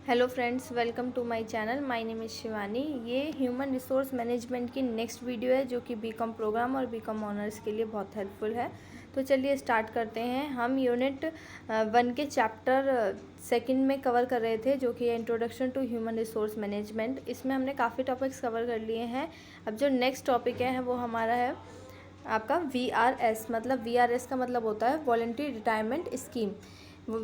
Hello friends, welcome to my channel. My name is Shivani. ये human resource management की next video है जो कि बीकॉम प्रोग्राम और बीकॉम ऑनर्स के लिए बहुत हेल्पफुल है। तो चलिए स्टार्ट करते हैं। हम यूनिट 1 के चैप्टर 2 में कवर कर रहे थे जो कि introduction to human resource management. इसमें हमने काफ़ी टॉपिक्स कवर कर लिए हैं। अब जो नेक्स्ट टॉपिक है वो हमारा है आपका VRS। मतलब VRS का मतलब होता है वॉलंटरी रिटायरमेंट स्कीम।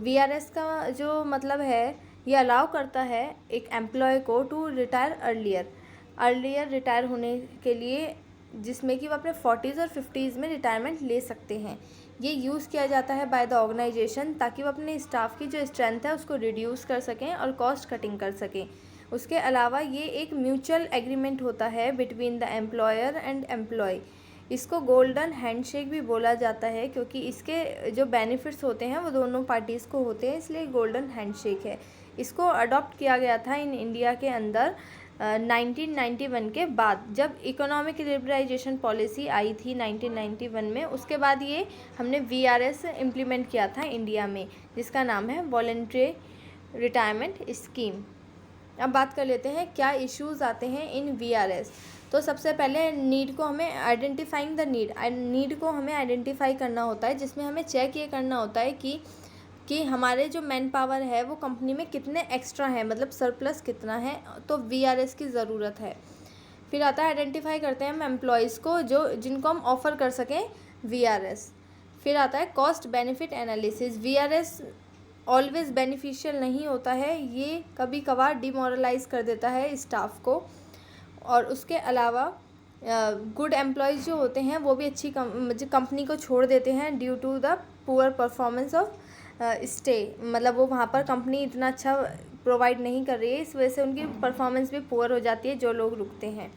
VRS का जो मतलब है ये अलाउ करता है एक एम्प्लॉय को टू रिटायर अर्लियर रिटायर होने के लिए, जिसमें कि वो अपने 40s और 50s में रिटायरमेंट ले सकते हैं। ये यूज़ किया जाता है बाय द ऑर्गेनाइजेशन ताकि वो अपने स्टाफ की जो स्ट्रेंथ है उसको रिड्यूस कर सकें और कॉस्ट कटिंग कर सकें। उसके अलावा ये एक म्यूचुअल एग्रीमेंट होता है between the employer and employee. इसको गोल्डन हैंडशेक भी बोला जाता है क्योंकि इसके जो बेनिफिट्स होते हैं वो दोनों पार्टीज़ को होते हैं, इसलिए गोल्डन हैंडशेक है। इसको अडॉप्ट किया गया था इन इंडिया के अंदर 1991 के बाद, जब इकोनॉमिक लिबरलाइजेशन पॉलिसी आई थी 1991 में। उसके बाद ये हमने VRS इम्प्लीमेंट किया था इंडिया में, जिसका नाम है वॉलंटरी रिटायरमेंट स्कीम। अब बात कर लेते हैं क्या इश्यूज़ आते हैं इन VRS। तो सबसे पहले नीड को हमें आइडेंटिफाइंग द नीड को हमें आइडेंटिफाई करना होता है, जिसमें हमें चेक ये करना होता है कि हमारे जो मैन पावर है वो कंपनी में कितने एक्स्ट्रा है, मतलब सरप्लस कितना है, तो VRS की ज़रूरत है। फिर आता है आइडेंटिफाई करते हैं हम एम्प्लॉयज़ को जिनको हम ऑफ़र कर सकें VRS। फिर आता है cost benefit analysis. VRS always beneficial नहीं होता है, ये कभी कभार डिमोरलाइज कर देता है स्टाफ को। और उसके अलावा गुड एम्प्लॉयज़ जो होते हैं वो भी अच्छी कंपनी को छोड़ देते हैं due to the poor performance of stay. मतलब वो वहाँ पर कंपनी इतना अच्छा प्रोवाइड नहीं कर रही है, इस वजह से उनकी परफॉर्मेंस भी पुअर हो जाती है जो लोग रुकते हैं।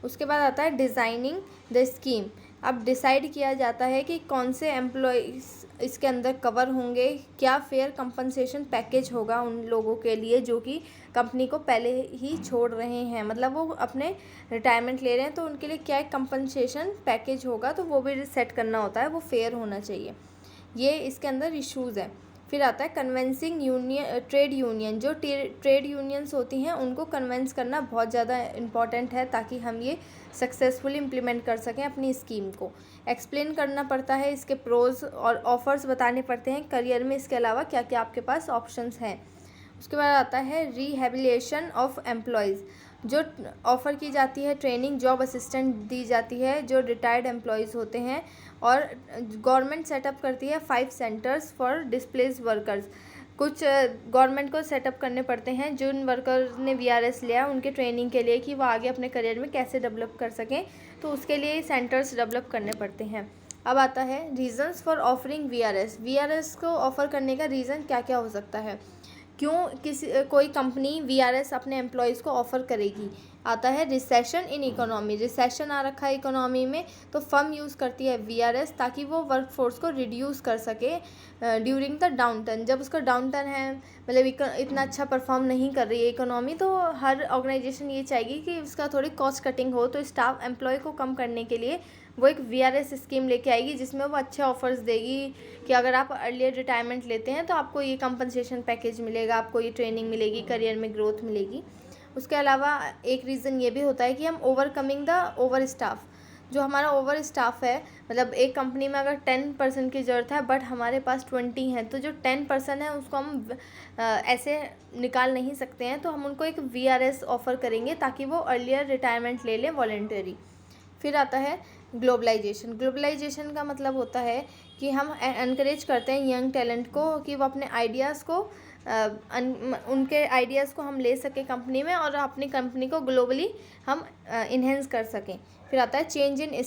उसके बाद आता है डिज़ाइनिंग द स्कीम। अब डिसाइड किया जाता है कि कौन से एम्प्लॉयज़ इसके अंदर कवर होंगे, क्या फेयर कंपनसेशन पैकेज होगा उन लोगों के लिए जो कि कंपनी को पहले ही छोड़ रहे हैं, मतलब वो अपने रिटायरमेंट ले रहे हैं, तो उनके लिए क्या कंपनसेशन पैकेज होगा, तो वो भी सेट करना होता है, वो फेयर होना चाहिए। ये इसके अंदर इश्यूज़ हैं। फिर आता है कन्वेंसिंग ट्रेड यूनियन। जो ट्रेड यूनियंस होती हैं उनको कन्वेंस करना बहुत ज़्यादा इम्पॉर्टेंट है ताकि हम ये सक्सेसफुली इम्प्लीमेंट कर सकें अपनी स्कीम को। एक्सप्लेन करना पड़ता है, इसके प्रोज और ऑफ़र्स बताने पड़ते हैं करियर में, इसके अलावा क्या क्या आपके पास ऑप्शंस हैं। उसके बाद आता है रिहेबिलिटेशन ऑफ एम्प्लॉयज़। जो ऑफ़र की जाती है ट्रेनिंग, जॉब असिस्टेंट दी जाती है जो रिटायर्ड एम्प्लॉयज़ होते हैं। और गवर्नमेंट सेटअप करती है 5 सेंटर्स फॉर डिस्प्लेस्ड वर्कर्स। कुछ गवर्नमेंट को सेटअप करने पड़ते हैं जिन वर्कर ने VRS लिया उनके ट्रेनिंग के लिए कि वो आगे अपने करियर में कैसे डेवलप कर सकें, तो उसके लिए सेंटर्स डेवलप करने पड़ते हैं। अब आता है रीज़न्स फॉर ऑफरिंग VRS को ऑफ़र करने का रीज़न क्या क्या हो सकता है, क्यों कोई कंपनी VRS अपने एम्प्लॉयज़ को ऑफ़र करेगी। आता है रिसेशन इन इकोनॉमी। रिसेशन आ रखा है इकोनॉमी में, तो फर्म यूज़ करती है VRS ताकि वो वर्कफोर्स को रिड्यूस कर सके ड्यूरिंग द डाउन टर्न। जब उसका डाउन टर्न है, मतलब इतना अच्छा परफॉर्म नहीं कर रही है इकोनॉमी, तो हर ऑर्गेनाइजेशन ये चाहेगी कि उसका थोड़ी कॉस्ट कटिंग हो, तो स्टाफ एम्प्लॉय को कम करने के लिए वो एक VRS स्कीम लेके आएगी जिसमें वो अच्छे ऑफर्स देगी कि अगर आप अर्लियर रिटायरमेंट लेते हैं तो आपको ये कंपनसेशन पैकेज मिलेगा, आपको ये ट्रेनिंग मिलेगी, करियर में ग्रोथ मिलेगी। उसके अलावा एक रीज़न ये भी होता है कि हम ओवरकमिंग द ओवर स्टाफ। जो हमारा ओवर स्टाफ है, मतलब एक कंपनी में अगर 10% की ज़रूरत है बट हमारे पास 20 हैं, तो जो 10% है उसको हम ऐसे निकाल नहीं सकते हैं, तो हम उनको एक VRS ऑफ़र करेंगे ताकि वो अर्लियर रिटायरमेंट ले लें वॉलंटरी। फिर आता है ग्लोबलाइजेशन का मतलब होता है कि हम एनकरेज करते हैं यंग टैलेंट को कि वो अपने आइडियाज़ को उनके आइडियाज़ को हम ले सकें कंपनी में और अपनी कंपनी को ग्लोबली हम इन्हेंस कर सकें। फिर आता है चेंज इन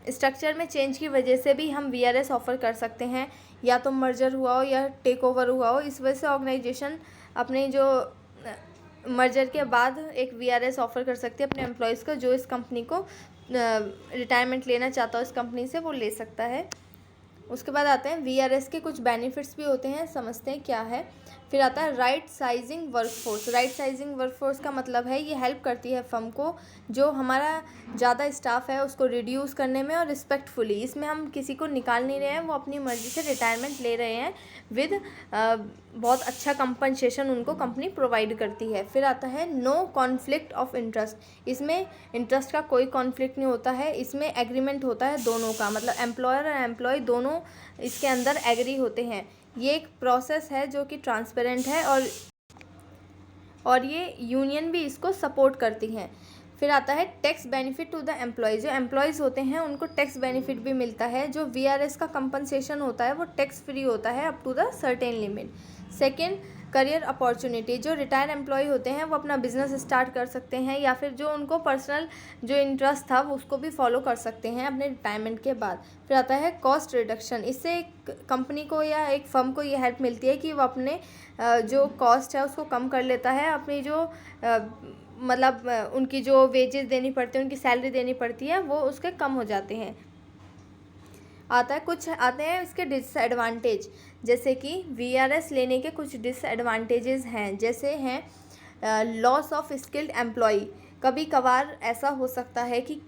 स्ट्रक्चर में चेंज की वजह से भी हम VRS ऑफ़र कर सकते हैं, या तो मर्जर हुआ हो या टेक ओवर हुआ हो, इस वजह से ऑर्गेनाइजेशन अपने जो मर्जर के बाद एक VRS ऑफ़र कर सकती है अपने एम्प्लॉयज़ को, जो इस कंपनी को रिटायरमेंट लेना चाहता हो इस कंपनी से वो ले सकता है। उसके बाद आते हैं VRS के कुछ बेनिफिट्स भी होते हैं, समझते हैं क्या है। फिर आता है right sizing workforce. Right sizing workforce का मतलब है ये हेल्प करती है फर्म को जो हमारा ज़्यादा स्टाफ है उसको रिड्यूस करने में, और रिस्पेक्टफुली, इसमें हम किसी को निकाल नहीं रहे हैं, वो अपनी मर्ज़ी से रिटायरमेंट ले रहे हैं विद बहुत अच्छा कंपनसेशन उनको कंपनी प्रोवाइड करती है। फिर आता है नो कॉन्फ्लिक्ट ऑफ इंटरेस्ट। इसमें इंटरेस्ट का कोई कॉन्फ्लिक्ट नहीं होता है, इसमें एग्रीमेंट होता है दोनों का, मतलब एम्प्लॉयर और एम्प्लॉय दोनों इसके अंदर एग्री होते हैं। ये एक प्रोसेस है जो कि ट्रांसपेरेंट है और ये यूनियन भी इसको सपोर्ट करती हैं। फिर आता है tax benefit to the employees. जो एम्प्लॉयज़ होते हैं उनको टैक्स बेनिफिट भी मिलता है। जो वीआरएस का कंपनसेशन होता है वो टैक्स फ्री होता है up to the certain limit. Second, career opportunity. जो रिटायर्ड एम्प्लॉय होते हैं वो अपना बिजनेस स्टार्ट कर सकते हैं, या फिर जो उनको पर्सनल जो इंटरेस्ट था वो उसको भी फॉलो कर सकते हैं अपने रिटायरमेंट के बाद। फिर आता है कॉस्ट रिडक्शन। इससे एक कंपनी को या एक फर्म को ये हेल्प मिलती है कि वो अपने जो कॉस्ट है उसको कम कर लेता है। अपनी जो मतलब उनकी जो वेजेस देनी पड़ती है, उनकी सैलरी देनी पड़ती है, वो उसके कम हो जाते हैं। कुछ आते हैं इसके डिसएडवांटेज, जैसे कि वीआरएस लेने के कुछ डिसएडवांटेजेस हैं, जैसे हैं लॉस ऑफ स्किल्ड एम्प्लॉय। कभी कभार ऐसा हो सकता है कि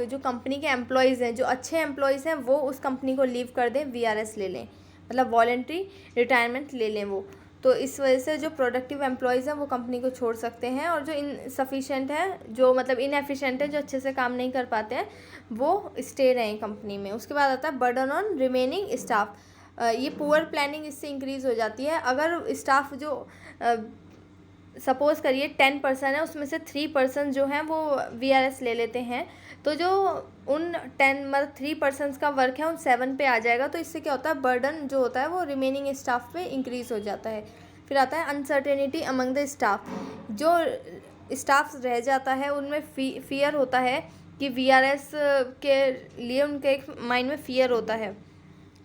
जो कंपनी के एम्प्लॉयज़ हैं, जो अच्छे एम्प्लॉयज़ हैं, वो उस कंपनी को लीव कर दें, वीआरएस ले लें, मतलब वॉलंटरी रिटायरमेंट ले लें वो। तो इस वजह से जो प्रोडक्टिव एम्प्लॉयज़ हैं वो कंपनी को छोड़ सकते हैं, और जो इनसफिशिएंट है, जो मतलब इनएफिशिएंट है, जो अच्छे से काम नहीं कर पाते हैं, वो स्टे रहें कंपनी में। उसके बाद आता है बर्डन ऑन रिमेनिंग स्टाफ। ये पुअर प्लानिंग इससे इंक्रीज़ हो जाती है। अगर स्टाफ जो सपोज़ करिए 10% है, उसमें से 3% जो हैं वो वीआरएस ले लेते हैं, तो जो उन 10 मतलब 3% का वर्क है उन 7 पे आ जाएगा। तो इससे क्या होता है, बर्डन जो होता है वो रिमेनिंग स्टाफ पे इंक्रीज़ हो जाता है। फिर आता है अनसर्टेनिटी अमंग द स्टाफ। जो स्टाफ रह जाता है उनमें फियर होता है कि वीआरएस के लिए उनके एक माइंड में फियर होता है।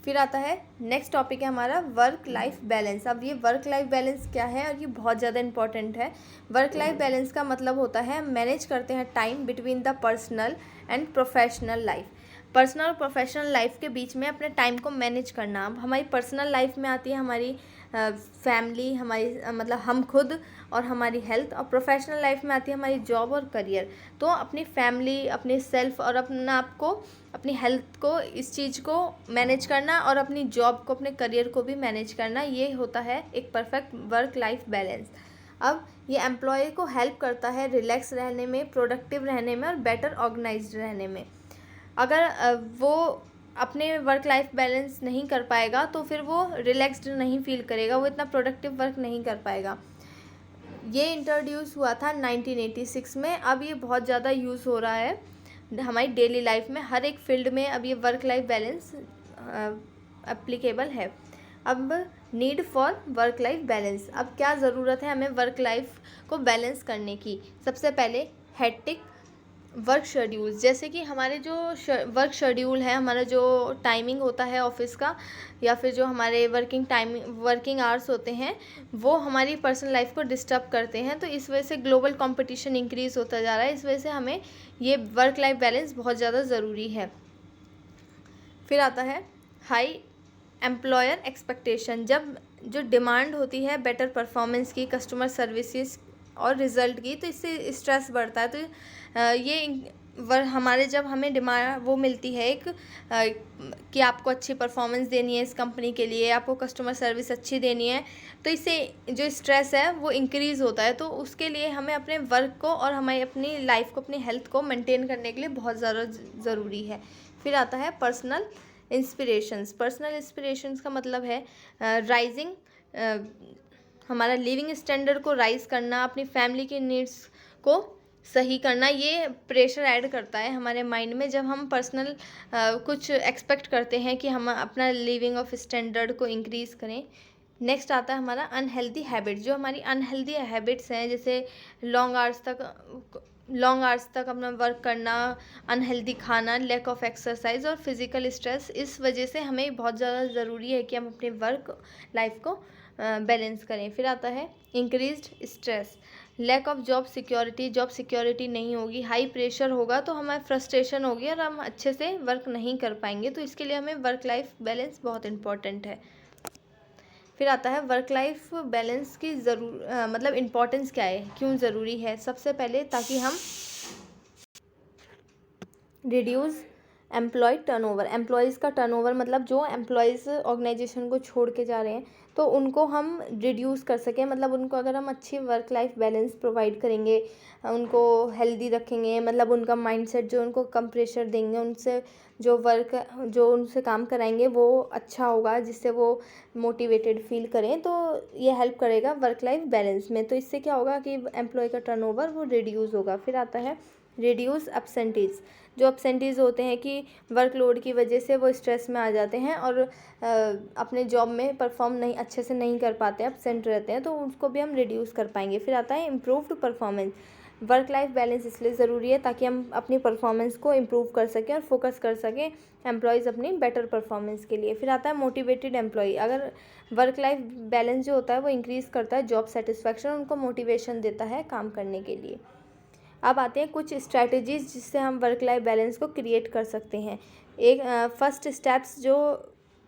फिर आता है नेक्स्ट टॉपिक है हमारा वर्क लाइफ बैलेंस। अब ये वर्क लाइफ बैलेंस क्या है, और ये बहुत ज़्यादा इंपॉर्टेंट है। वर्क लाइफ बैलेंस का मतलब होता है मैनेज करते हैं time between the personal and professional life. Personal और प्रोफेशनल लाइफ के बीच में अपने टाइम को मैनेज करना। अब हमारी पर्सनल लाइफ में आती है हमारी फैमिली, हमारी मतलब हम खुद और हमारी हेल्थ, और प्रोफेशनल लाइफ में आती है हमारी जॉब और करियर। तो अपनी फैमिली, अपने सेल्फ और अपना आपको, अपनी हेल्थ को, इस चीज़ को मैनेज करना, और अपनी जॉब को, अपने करियर को भी मैनेज करना, ये होता है एक परफेक्ट वर्क लाइफ बैलेंस। अब ये एम्प्लॉय को हेल्प करता है रिलैक्स रहने में, प्रोडक्टिव रहने में और बेटर ऑर्गेनाइज्ड रहने में। अगर वो अपने वर्क लाइफ बैलेंस नहीं कर पाएगा तो फिर वो रिलैक्स्ड नहीं फील करेगा, वो इतना प्रोडक्टिव वर्क नहीं कर पाएगा। ये इंट्रोड्यूस हुआ था 1986 में। अब ये बहुत ज़्यादा यूज़ हो रहा है हमारी डेली लाइफ में, हर एक फील्ड में अब ये वर्क लाइफ बैलेंस एप्लीकेबल है। अब need for work life balance. अब क्या ज़रूरत है हमें वर्क लाइफ को बैलेंस करने की। सबसे पहले हेक्टिक वर्क शेड्यूल, जैसे कि हमारे जो वर्क शेड्यूल है, हमारा जो टाइमिंग होता है ऑफिस का, या फिर जो हमारे वर्किंग आवर्स होते हैं, वो हमारी पर्सनल लाइफ को डिस्टर्ब करते हैं। तो इस वजह से ग्लोबल कंपटीशन इंक्रीज़ होता जा रहा है। इस वजह से हमें ये वर्क लाइफ बैलेंस बहुत ज़्यादा ज़रूरी है। फिर आता है हाई एम्प्लॉयर एक्सपेक्टेशन। जब जो डिमांड होती है बेटर परफॉर्मेंस की, कस्टमर सर्विसेज और रिज़ल्ट की, तो इससे स्ट्रेस बढ़ता है। तो ये हमारे जब हमें डिमांड वो मिलती है एक कि आपको अच्छी परफॉर्मेंस देनी है इस कंपनी के लिए, आपको कस्टमर सर्विस अच्छी देनी है, तो इससे जो स्ट्रेस है वो इंक्रीज़ होता है। तो उसके लिए हमें अपने वर्क को और हमें अपनी लाइफ को, अपनी हेल्थ को मेंटेन करने के लिए बहुत ज़्यादा ज़रूरी है। फिर आता है पर्सनल इंस्पिरेशंस। पर्सनल इंस्पिरेशंस का मतलब है राइजिंग, हमारा लिविंग स्टैंडर्ड को राइज़ करना, अपनी फैमिली की नीड्स को सही करना। ये प्रेशर ऐड करता है हमारे माइंड में जब हम पर्सनल कुछ एक्सपेक्ट करते हैं कि हम अपना लिविंग ऑफ स्टैंडर्ड को इंक्रीज़ करें। नेक्स्ट आता है हमारा अनहेल्दी हैबिट्स। जो हमारी अनहेल्दी हैबिट्स हैं, जैसे लॉन्ग आवर्स तक अपना वर्क करना, अनहेल्दी खाना, लैक ऑफ एक्सरसाइज और फिज़िकल स्ट्रेस। इस वजह से हमें बहुत ज़्यादा ज़रूरी है कि हम अपने वर्क लाइफ को बैलेंस करें। फिर आता है increased stress, lack of job security नहीं होगी, हाई प्रेशर होगा तो हमें फ्रस्ट्रेशन होगी और हम अच्छे से वर्क नहीं कर पाएंगे। तो इसके लिए हमें वर्क लाइफ बैलेंस बहुत इंपॉर्टेंट है। फिर आता है वर्क लाइफ बैलेंस की मतलब इम्पोर्टेंस क्या है, क्यों ज़रूरी है। सबसे पहले ताकि हम रिड्यूस एम्प्लॉय टर्नओवर, एम्प्लॉयज़ का टर्नओवर मतलब जो एम्प्लॉयज़ ऑर्गेनाइजेशन को छोड़ के जा रहे हैं तो उनको हम रिड्यूस कर सकें। मतलब उनको अगर हम अच्छी वर्क लाइफ बैलेंस प्रोवाइड करेंगे, उनको हेल्दी रखेंगे, मतलब उनका माइंडसेट जो उनको कम प्रेशर देंगे, उनसे जो उनसे काम कराएंगे वो अच्छा होगा, जिससे वो मोटिवेटेड फील करें, तो ये हेल्प करेगा वर्क लाइफ बैलेंस में। तो इससे क्या होगा कि एम्प्लॉय का टर्नओवर वो रिड्यूस होगा। फिर आता है रिड्यूस एब्सेंटीज़, जो एब्सेंटीज़ होते हैं कि वर्कलोड की वजह से वो स्ट्रेस में आ जाते हैं और अपने जॉब में परफॉर्म नहीं अच्छे से नहीं कर पाते, एब्सेंट रहते हैं, तो उसको भी हम रिड्यूस कर पाएंगे। फिर आता है improved performance, work life balance इसलिए ज़रूरी है ताकि हम अपनी परफॉर्मेंस को इम्प्रूव कर सकें और फोकस कर सकें एम्प्लॉयज़ अपनी बेटर परफॉर्मेंस के लिए। फिर आता है मोटिवेटेड एम्प्लॉय, अगर वर्क लाइफ बैलेंस जो होता है वो इंक्रीज़ करता है जॉब सेटिस्फैक्शन, उनको मोटिवेशन देता है काम करने के लिए। अब आते हैं कुछ स्ट्रैटेजीज़ जिससे हम वर्क लाइफ बैलेंस को क्रिएट कर सकते हैं। एक फर्स्ट स्टेप्स जो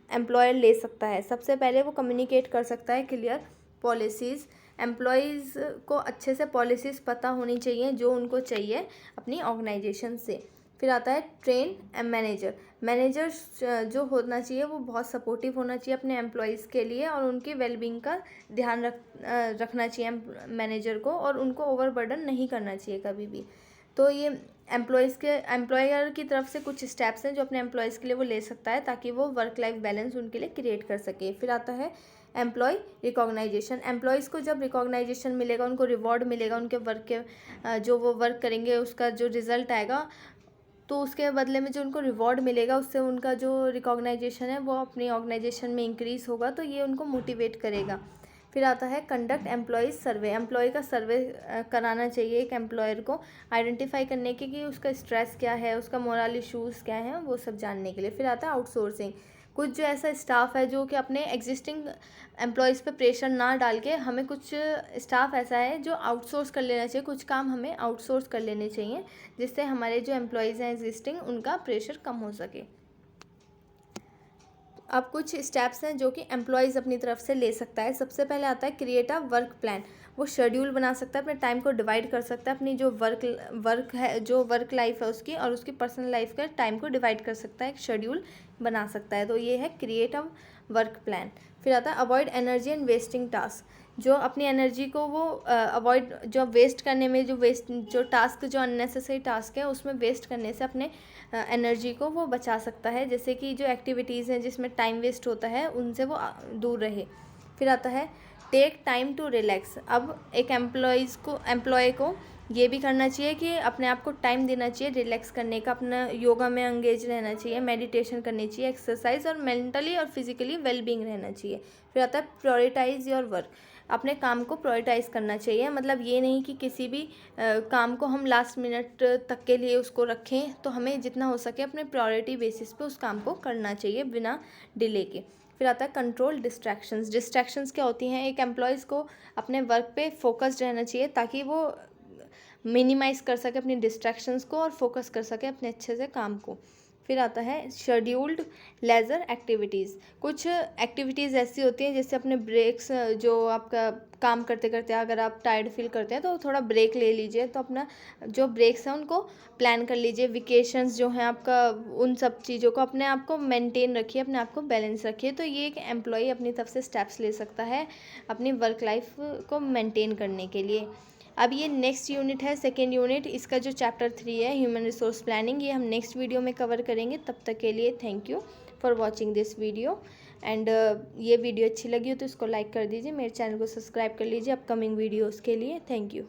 एम्प्लॉयर ले सकता है, सबसे पहले वो कम्युनिकेट कर सकता है क्लियर पॉलिसीज़। एम्प्लॉयज़ को अच्छे से पॉलिसीज़ पता होनी चाहिए जो उनको चाहिए अपनी ऑर्गेनाइजेशन से। फिर आता है ट्रेन एंड मैनेजर जो होना चाहिए वो बहुत सपोर्टिव होना चाहिए अपने एम्प्लॉयज़ के लिए और उनकी वेलबींग का ध्यान रखना चाहिए मैनेजर को, और उनको ओवरबर्डन नहीं करना चाहिए कभी भी। तो ये एम्प्लॉयर की तरफ से कुछ स्टेप्स हैं जो अपने एम्प्लॉयज़ के लिए वो ले सकता है ताकि वो वर्क लाइफ बैलेंस उनके लिए क्रिएट कर सके। फिर आता है एम्प्लॉय रिकॉग्नाइजेशन, एम्प्लॉयज़ को जब रिकॉग्नाइजेशन मिलेगा, उनको रिवॉर्ड मिलेगा, उनके वर्क के जो वो वर्क करेंगे उसका जो रिज़ल्ट आएगा, तो उसके बदले में जो उनको रिवॉर्ड मिलेगा उससे उनका जो रिकॉग्नाइजेशन है वो अपनी ऑर्गेनाइजेशन में इंक्रीज़ होगा, तो ये उनको मोटिवेट करेगा। फिर आता है कंडक्ट एम्प्लॉयज़ सर्वे, एम्प्लॉय का सर्वे कराना चाहिए एक एम्प्लॉयर को, आइडेंटिफाई करने के कि उसका स्ट्रेस क्या है, उसका मोरल इश्यूज़ क्या हैं, वो सब जानने के लिए। फिर आता है आउटसोर्सिंग, कुछ जो ऐसा स्टाफ है जो कि अपने एग्जिस्टिंग एम्प्लॉयज़ पे प्रेशर ना डाल के, हमें कुछ स्टाफ ऐसा है जो आउटसोर्स कर लेना चाहिए, कुछ काम हमें आउटसोर्स कर लेने चाहिए जिससे हमारे जो एम्प्लॉयज़ हैं एग्जिस्टिंग उनका प्रेशर कम हो सके। अब कुछ स्टेप्स हैं जो कि एम्प्लॉयज़ अपनी तरफ से ले सकता है। सबसे पहले आता है क्रिएट अ वर्क प्लान, वो शेड्यूल बना सकता है, अपने टाइम को डिवाइड कर सकता है, अपनी जो वर्क है, जो वर्क लाइफ है उसकी और उसकी पर्सनल लाइफ का टाइम को डिवाइड कर सकता है, एक शेड्यूल बना सकता है। तो ये है क्रिएट अ वर्क प्लान। फिर आता है avoid energy and wasting task, जो अपनी एनर्जी को वो अवॉइड जो वेस्ट करने में जो टास्क जो अननेसेसरी टास्क है उसमें वेस्ट करने से अपने एनर्जी को वो बचा सकता है, जैसे कि जो एक्टिविटीज़ हैं जिसमें टाइम वेस्ट होता है उनसे वो दूर रहे। फिर आता है टेक टाइम टू रिलैक्स, अब एक एम्प्लॉय को ये भी करना चाहिए कि अपने आप को टाइम देना चाहिए रिलैक्स करने का, अपना योगा में एंगेज रहना चाहिए, मेडिटेशन करनी चाहिए, एक्सरसाइज, और मेंटली और फिजिकली वेलबींग रहना चाहिए। फिर आता है प्रायोरिटाइज योर वर्क, अपने काम को प्रायोरिटाइज करना चाहिए, मतलब ये नहीं कि किसी भी काम को हम लास्ट मिनट तक के लिए उसको रखें, तो हमें जितना हो सके अपने प्रायोरिटी बेसिस पे उस काम को करना चाहिए बिना डिले के। फिर आता है कंट्रोल डिस्ट्रैक्शंस क्या होती हैं, एक एम्प्लॉयज़ को अपने वर्क पे फोकस्ड रहना चाहिए ताकि वो मिनिमाइज़ कर सके अपनी डिस्ट्रैक्शंस को और फोकस कर सके अपने अच्छे से काम को। फिर आता है शेड्यूल्ड लेजर एक्टिविटीज़, कुछ एक्टिविटीज़ ऐसी होती हैं जैसे अपने ब्रेक्स, जो आपका काम करते करते अगर आप टायर्ड फील करते हैं तो थोड़ा ब्रेक ले लीजिए, तो अपना जो ब्रेक्स हैं उनको प्लान कर लीजिए। वेकेशंस जो हैं आपका, उन सब चीज़ों को अपने आप को मेंटेन रखिए, अपने आप को बैलेंस रखिए। तो ये एक एम्प्लॉय अपनी तरफ से स्टेप्स ले सकता है अपनी वर्क लाइफ को मेंटेन करने के लिए। अब ये नेक्स्ट यूनिट है, सेकेंड यूनिट, इसका जो चैप्टर 3 है ह्यूमन रिसोर्स प्लानिंग, ये हम नेक्स्ट वीडियो में कवर करेंगे। तब तक के लिए thank you for watching this video and ये वीडियो अच्छी लगी हो तो इसको लाइक कर दीजिए, मेरे चैनल को सब्सक्राइब कर लीजिए अपकमिंग वीडियोज़ के लिए। Thank you.